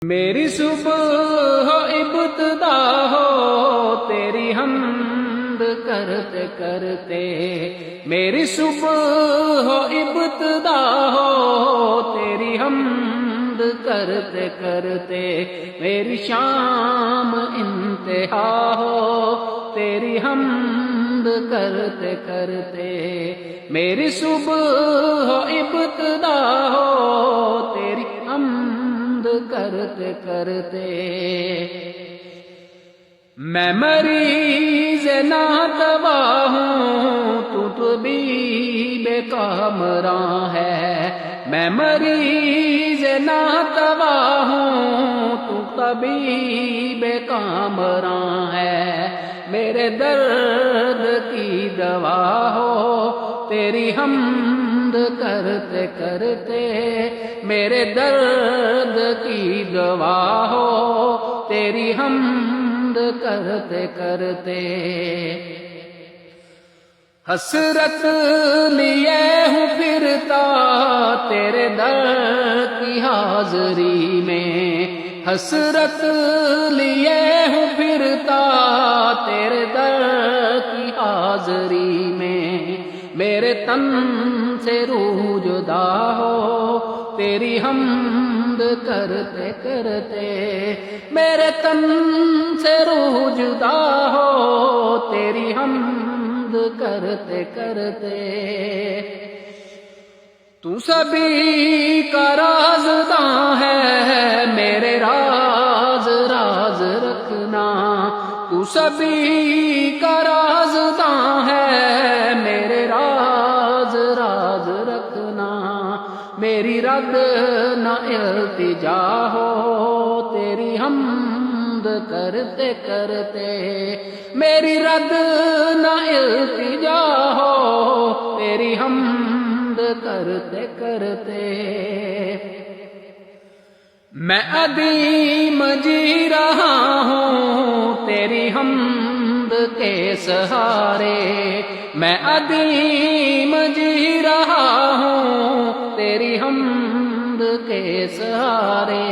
میری صبح ہو ابتدا ہو تیری حمد کرتے کرتے، میری صبح ہو ابتدا ہو تیری حمد کرتے کرتے، میری شام انتہا ہو تیری حمد کرتے کرتے، میری صبح ہو ابتدا ہو تیری حمد کرتے کرتے، میں مریض نادوا ہوں تو طبیب کامراں ہے، میں مریض نادوا ہوں تو طبیب کامراں ہے، میرے درد کی دوا ہو تیری حمد کرتے کرتے، میرے درد کی دوا ہو تیری حمد کرتے کرتے، حسرت لیے ہوں پھرتا تیرے در کی حاضری میں، حسرت لیے ہوں پھرتا تیرے در کی حاضری میں، میرے تن سے روح جدا ہو تیری حمد کرتے کرتے، میرے تن سے روح جدا ہو تیری حمد کرتے کرتے، تو سبھی کا رازداں ہے میرے راز راز رکھنا، تو سبھی کا رازداں ہے میرے راز راز رکھنا، میری رد نہ التجا ہو تیری حمد کرتے کرتے، میری رد نہ التجا ہو تیری حمد کرتے کرتے، میں ادیم جی رہا ہوں تیری حمد کے سہارے، میں ادیم جی رہا ہوں تیری حمد کے سہارے،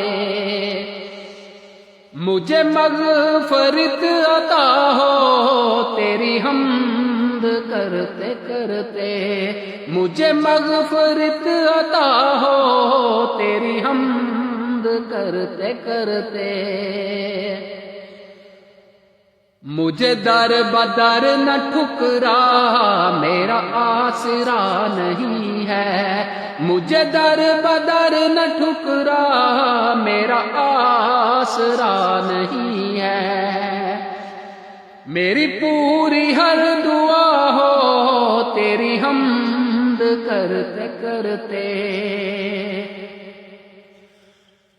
مجھے مغفرت عطا ہو تیری حمد کرتے کرتے، مجھے مغفرت عطا ہو تیری حمد کرتے کرتے، مجھے در بدر نہ ٹھکرا میرا آسرا نہیں ہے، مجھے در بدر نہ ٹھکرا میرا آسرا نہیں ہے، میری پوری ہر دعا ہو تیری حمد کرتے کرتے،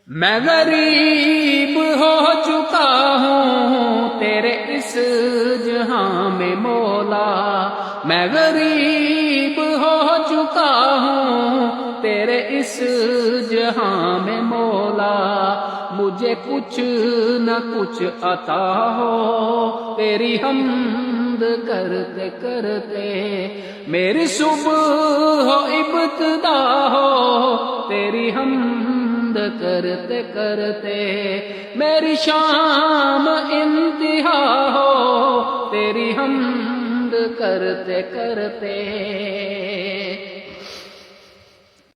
میں غریب ہو چکا ہوں تیرے اس جہاں میں مولا، میں غریب ہو چکا ہوں تیرے اس جہاں میں مولا، مجھے کچھ نہ کچھ عطا ہو تیری حمد کرتے کرتے، میری صبح ہو ابتدا ہو تیری حمد کرتے کرتے، میری شام انتہا ہو تیری حمد کرتے کرتے۔